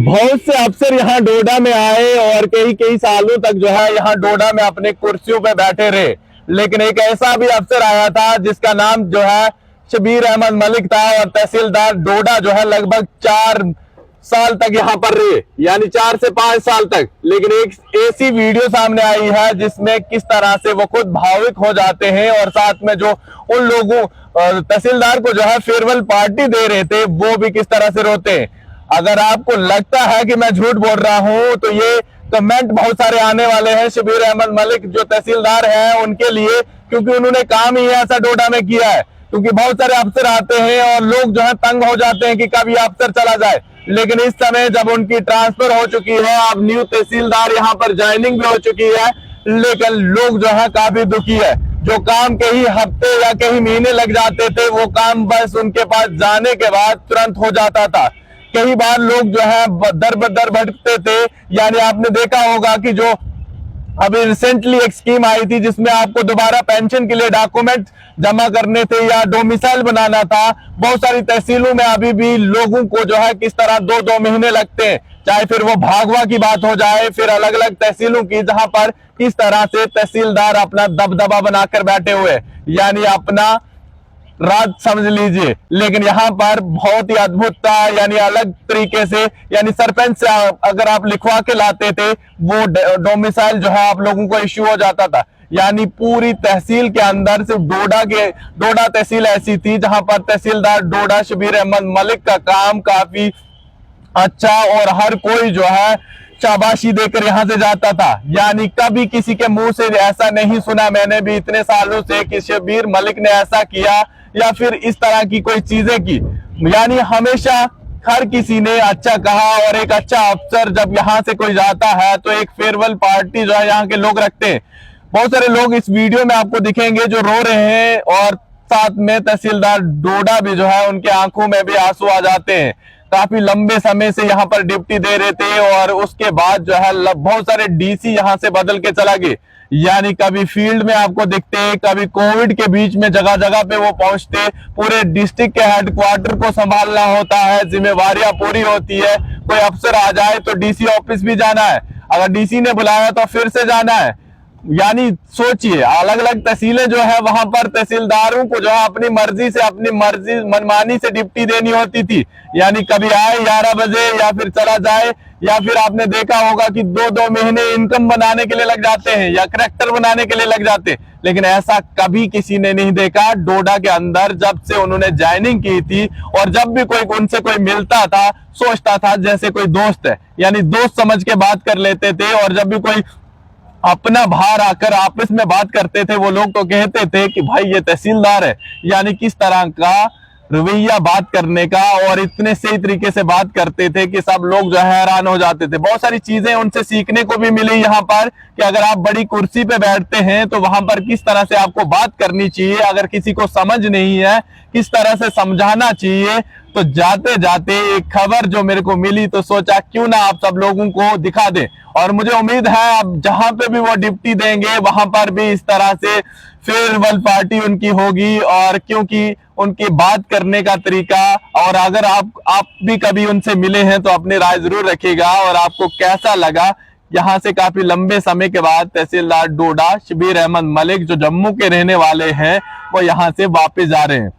बहुत से अफसर यहाँ डोडा में आए और कई कई सालों तक जो है यहाँ डोडा में अपने कुर्सियों पे बैठे रहे, लेकिन एक ऐसा भी अफसर आया था जिसका नाम जो है शबीर अहमद मलिक था और तहसीलदार डोडा जो है लगभग 4 साल तक यहाँ पर रहे, यानी 4 से 5 साल तक। लेकिन एक ऐसी वीडियो सामने आई है जिसमें किस तरह से वो खुद भावुक हो जाते हैं और साथ में जो उन लोगों तहसीलदार को जो है फेयरवेल पार्टी दे रहे थे वो भी किस तरह से रोते हैं। अगर आपको लगता है कि मैं झूठ बोल रहा हूं तो ये कमेंट बहुत सारे आने वाले हैं शबीर अहमद मलिक जो तहसीलदार हैं उनके लिए, क्योंकि उन्होंने काम ही ऐसा डोडा में किया है। क्योंकि बहुत सारे अफसर आते हैं और लोग जो है तंग हो जाते हैं कि कब ये अफसर चला जाए, लेकिन इस समय जब उनकी ट्रांसफर हो चुकी है, अब न्यू तहसीलदार यहाँ पर ज्वाइनिंग भी हो चुकी है, लेकिन लोग जो है काफी दुखी है। जो काम कई हफ्ते या कई महीने लग जाते थे वो काम बस उनके पास जाने के बाद तुरंत हो जाता था। कई बार लोग जो है दर बदर भटकते थे, यानी आपने देखा होगा कि जो अभी रिसेंटली एक स्कीम आई थी जिसमें आपको दोबारा पेंशन के लिए डॉक्यूमेंट जमा करने थे या डोमिसाइल बनाना था। बहुत सारी तहसीलों में अभी भी लोगों को जो है किस तरह 2-2 महीने लगते हैं, चाहे फिर वो भागवा की बात हो जाए, फिर अलग अलग तहसीलों की, जहां पर किस तरह से तहसीलदार अपना दबदबा बनाकर बैठे हुए, यानी अपना राज समझ लीजिए। लेकिन यहाँ पर बहुत ही अद्भुत था, यानी अलग तरीके से, यानी सरपंच से अगर आप लिखवा के लाते थे वो डोमिसाइल जो है आप लोगों को इश्यू हो जाता था। यानी पूरी तहसील के अंदर सिर्फ डोडा तहसील ऐसी थी जहां पर तहसीलदार डोडा शबीर अहमद मलिक का काम काफी अच्छा और हर कोई जो है शाबाशी देकर यहां से जाता था। यानी कभी किसी के मुंह से ऐसा नहीं सुना मैंने भी इतने सालों से कि शबीर मलिक ने ऐसा किया या फिर इस तरह की कोई चीजें की। यानी हमेशा हर किसी ने अच्छा कहा और एक अच्छा अफसर जब यहाँ से कोई जाता है तो एक फेयरवेल पार्टी जो है यहाँ के लोग रखते हैं। बहुत सारे लोग इस वीडियो में आपको दिखेंगे जो रो रहे हैं और साथ में तहसीलदार डोडा भी जो है उनके आंखों में भी आंसू आ जाते हैं। काफी लंबे समय से यहाँ पर ड्यूटी दे रहे थे और उसके बाद जो है बहुत सारे डीसी यहाँ से बदल के चला गए। यानी कभी फील्ड में आपको दिखते, कभी कोविड के बीच में जगह जगह पे वो पहुंचते, पूरे डिस्ट्रिक्ट के हेडक्वार्टर को संभालना होता है, जिम्मेवारियां पूरी होती है। कोई अफसर आ जाए तो डीसी ऑफिस भी जाना है, अगर डीसी ने बुलाया तो फिर से जाना है। यानी सोचिए अलग अलग तहसीलें जो है वहां पर तहसीलदारों को जो है अपनी मर्जी मनमानी से ड्यूटी देनी होती थी। यानी कभी आए 11 बजे या फिर चला जाए, या फिर आपने देखा होगा कि 2-2 महीने इनकम बनाने के लिए लग जाते हैं या करैक्टर बनाने के लिए लग जाते हैं। लेकिन ऐसा कभी किसी ने नहीं देखा डोडा के अंदर जब से उन्होंने ज्वाइनिंग की थी। और जब भी कोई उनसे कोई मिलता था सोचता था जैसे कोई दोस्त है, यानी दोस्त समझ के बात कर लेते थे। और जब भी कोई अपना बाहर आकर आपस में बात करते थे वो लोग तो कहते थे कि भाई ये तहसीलदार है। यानी किस तरह का रवैया बात करने का, और इतने सही तरीके से बात करते थे कि सब लोग जो है हैरान हो जाते थे। बहुत सारी चीजें उनसे सीखने को भी मिली यहाँ पर कि अगर आप बड़ी कुर्सी पे बैठते हैं तो वहां पर किस तरह से आपको बात करनी चाहिए, अगर किसी को समझ नहीं है किस तरह से समझाना चाहिए। तो जाते जाते एक खबर जो मेरे को मिली तो सोचा क्यों ना आप सब लोगों को दिखा दे। और मुझे उम्मीद है अब जहां पे भी वो ड्यूटी देंगे वहां पर भी इस तरह से फेयरवेल पार्टी उनकी होगी। और क्योंकि उनकी बात करने का तरीका, और अगर आप भी कभी उनसे मिले हैं तो अपनी राय जरूर रखिएगा और आपको कैसा लगा। यहाँ से काफी लंबे समय के बाद तहसीलदार डोडा शबीर अहमद मलिक जो जम्मू के रहने वाले हैं वो यहाँ से वापस जा रहे हैं।